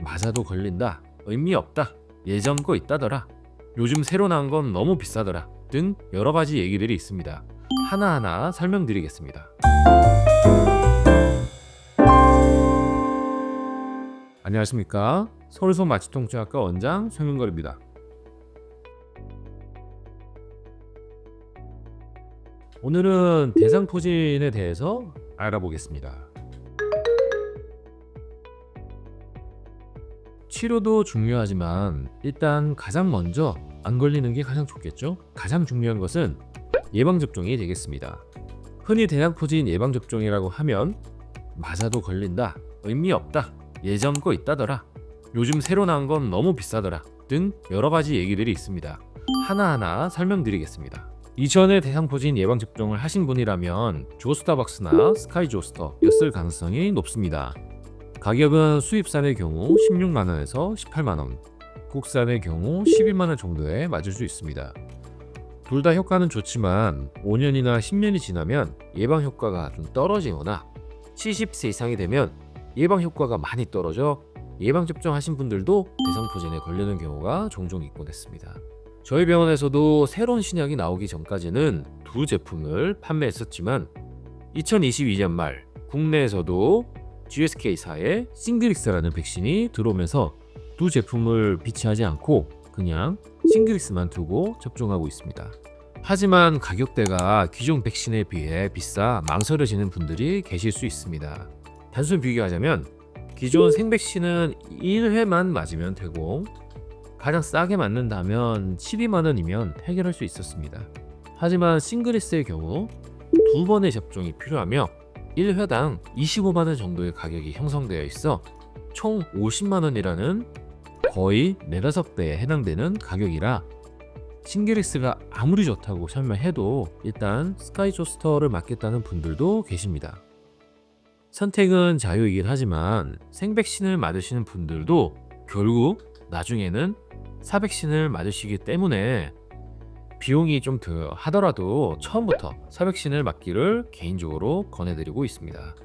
맞아도 걸린다, 의미 없다, 예전 거 있다더라, 요즘 새로 나온 건 너무 비싸더라 등 여러 가지 얘기들이 있습니다. 하나하나 설명드리겠습니다. 안녕하십니까, 서울소 마취통증학과 원장 송윤걸입니다. 오늘은 대상포진에 대해서 알아보겠습니다. 치료도 중요하지만 일단 가장 먼저 안 걸리는 게 가장 좋겠죠? 가장 중요한 것은 예방접종이 되겠습니다. 흔히 대상포진 예방접종이라고 하면 맞아도 걸린다, 의미 없다, 예전 거 있다더라, 요즘 새로 나온 건 너무 비싸더라 등 여러 가지 얘기들이 있습니다. 하나하나 설명드리겠습니다. 이전에 대상포진 예방접종을 하신 분이라면 조스타박스나 스카이조스터였을 가능성이 높습니다. 가격은 수입산의 경우 16만원에서 18만원, 국산의 경우 11만원 정도에 맞을 수 있습니다. 둘 다 효과는 좋지만 5년이나 10년이 지나면 예방 효과가 좀 떨어지거나 70세 이상이 되면 예방 효과가 많이 떨어져 예방접종 하신 분들도 대상포진에 걸리는 경우가 종종 있곤 했습니다. 저희 병원에서도 새로운 신약이 나오기 전까지는 두 제품을 판매했었지만 2022년 말 국내에서도 GSK사의 싱그릭스라는 백신이 들어오면서 두 제품을 비치하지 않고 그냥 싱그릭스만 두고 접종하고 있습니다. 하지만 가격대가 기존 백신에 비해 비싸 망설여지는 분들이 계실 수 있습니다. 단순 비교하자면 기존 생백신은 1회만 맞으면 되고 가장 싸게 맞는다면 12만원이면 해결할 수 있었습니다. 하지만 싱그릭스의 경우 두 번의 접종이 필요하며 1회당 25만원 정도의 가격이 형성되어 있어 총 50만원이라는 거의 4-5배에 해당되는 가격이라 싱그릭스가 아무리 좋다고 설명해도 일단 스카이조스터를 맞겠다는 분들도 계십니다. 선택은 자유이긴 하지만 생백신을 맞으시는 분들도 결국 나중에는 사백신을 맞으시기 때문에 비용이 좀 더 하더라도 처음부터 사백신을 맞기를 개인적으로 권해드리고 있습니다.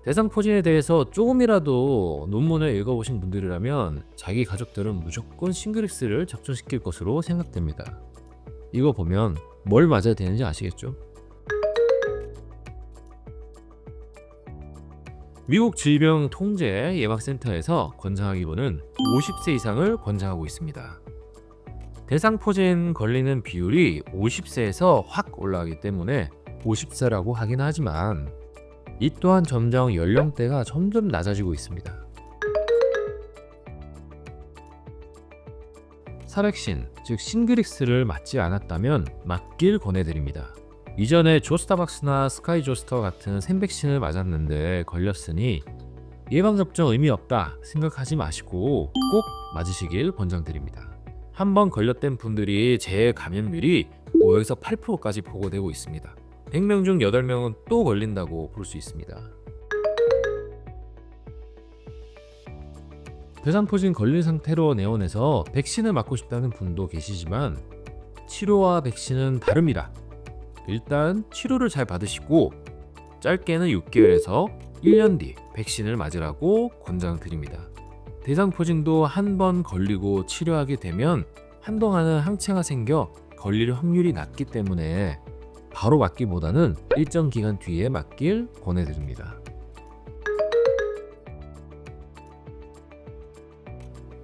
대상포진에 대해서 조금이라도 논문을 읽어보신 분들이라면 자기 가족들은 무조건 싱그릭스를 접종시킬 것으로 생각됩니다. 이거 보면 뭘 맞아야 되는지 아시겠죠? 미국 질병통제예방센터에서 권장하기로는 50세 이상을 권장하고 있습니다. 대상포진 걸리는 비율이 50세에서 확 올라가기 때문에 50세라고 하긴 하지만 이 또한 점점 연령대가 점점 낮아지고 있습니다. 사백신, 즉 싱그릭스를 맞지 않았다면 맞길 권해드립니다. 이전에 조스타박스나 스카이조스터 같은 생백신을 맞았는데 걸렸으니 예방접종 의미 없다 생각하지 마시고 꼭 맞으시길 권장드립니다. 한번 걸렸던 분들이 재감염률이 5에서 8%까지 보고되고 있습니다. 100명 중 8명은 또 걸린다고 볼 수 있습니다. 대상포진 걸린 상태로 내원해서 백신을 맞고 싶다는 분도 계시지만 치료와 백신은 다릅니다. 일단 치료를 잘 받으시고 짧게는 6개월에서 1년 뒤 백신을 맞으라고 권장드립니다. 대상포진도 한 번 걸리고 치료하게 되면 한동안은 항체가 생겨 걸릴 확률이 낮기 때문에 바로 맞기보다는 일정 기간 뒤에 맞길 권해드립니다.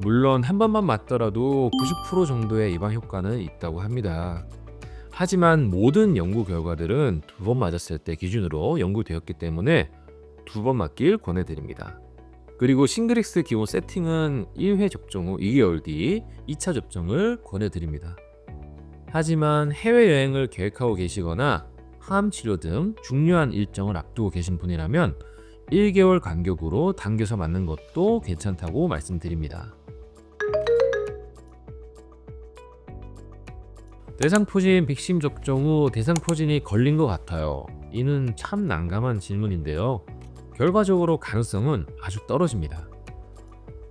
물론 한 번만 맞더라도 90% 정도의 예방 효과는 있다고 합니다. 하지만 모든 연구 결과들은 2번 맞았을 때 기준으로 연구되었기 때문에 2번 맞길 권해드립니다. 그리고 싱그릭스 기본 세팅은 1회 접종 후 2개월 뒤 2차 접종을 권해드립니다. 하지만 해외여행을 계획하고 계시거나 항암 치료 등 중요한 일정을 앞두고 계신 분이라면 1개월 간격으로 당겨서 맞는 것도 괜찮다고 말씀드립니다. 대상포진 백신 접종 후 대상포진이 걸린 것 같아요. 이는 참 난감한 질문인데요. 결과적으로 가능성은 아주 떨어집니다.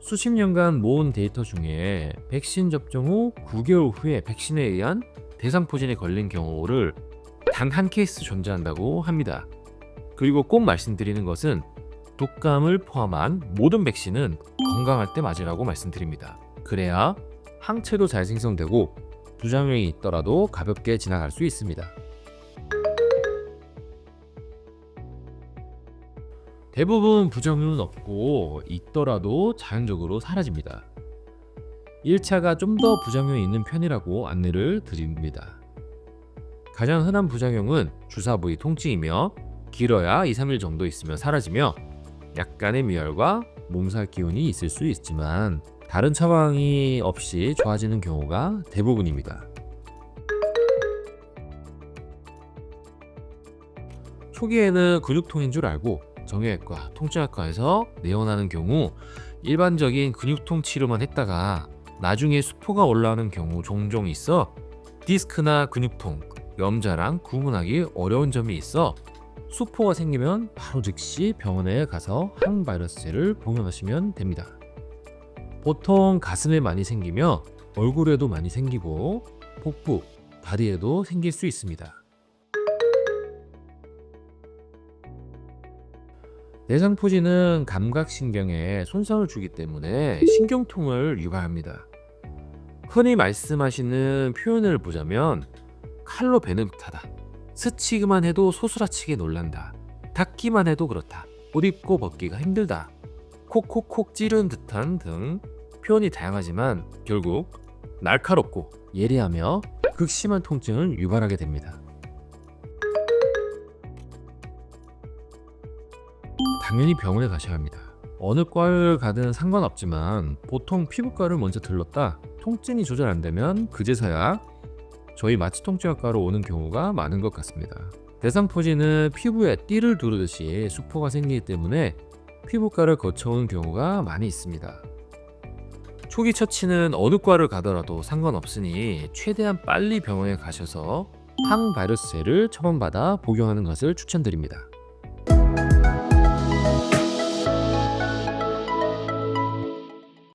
수십 년간 모은 데이터 중에 백신 접종 후 9개월 후에 백신에 의한 대상포진에 걸린 경우를 단 한 케이스 존재한다고 합니다. 그리고 꼭 말씀드리는 것은 독감을 포함한 모든 백신은 건강할 때 맞으라고 말씀드립니다. 그래야 항체도 잘 생성되고 부작용이 있더라도 가볍게 지나갈 수 있습니다. 대부분 부작용은 없고 있더라도 자연적으로 사라집니다. 1차가 좀 더 부작용이 있는 편이라고 안내를 드립니다. 가장 흔한 부작용은 주사 부위 통증이며 길어야 2-3일 정도 있으면 사라지며 약간의 미열과 몸살 기운이 있을 수 있지만 다른 처방이 없이 좋아지는 경우가 대부분입니다. 초기에는 근육통인 줄 알고 정형외과, 통증학과에서 내원하는 경우 일반적인 근육통 치료만 했다가 나중에 수포가 올라오는 경우 종종 있어 디스크나 근육통, 염자랑 구분하기 어려운 점이 있어 수포가 생기면 바로 즉시 병원에 가서 항바이러스제를 복용하시면 됩니다. 보통 가슴에 많이 생기며 얼굴에도 많이 생기고 복부, 다리에도 생길 수 있습니다. 내상포진은 감각신경에 손상을 주기 때문에 신경통을 유발합니다. 흔히 말씀하시는 표현을 보자면 칼로 베는 듯하다, 스치기만 해도 소스라치게 놀란다, 닿기만 해도 그렇다, 옷 입고 벗기가 힘들다, 콕콕콕 찌르는 듯한 등 표현이 다양하지만 결국 날카롭고 예리하며 극심한 통증을 유발하게 됩니다. 당연히 병원에 가셔야 합니다. 어느 과를 가든 상관없지만 보통 피부과를 먼저 들렀다 통증이 조절 안 되면 그제서야 저희 마취통증학과로 오는 경우가 많은 것 같습니다. 대상포진은 피부에 띠를 두르듯이 수포가 생기기 때문에 피부과를 거쳐오는 경우가 많이 있습니다. 초기 처치는 어느 과를 가더라도 상관없으니 최대한 빨리 병원에 가셔서 항바이러스제를 처방받아 복용하는 것을 추천드립니다.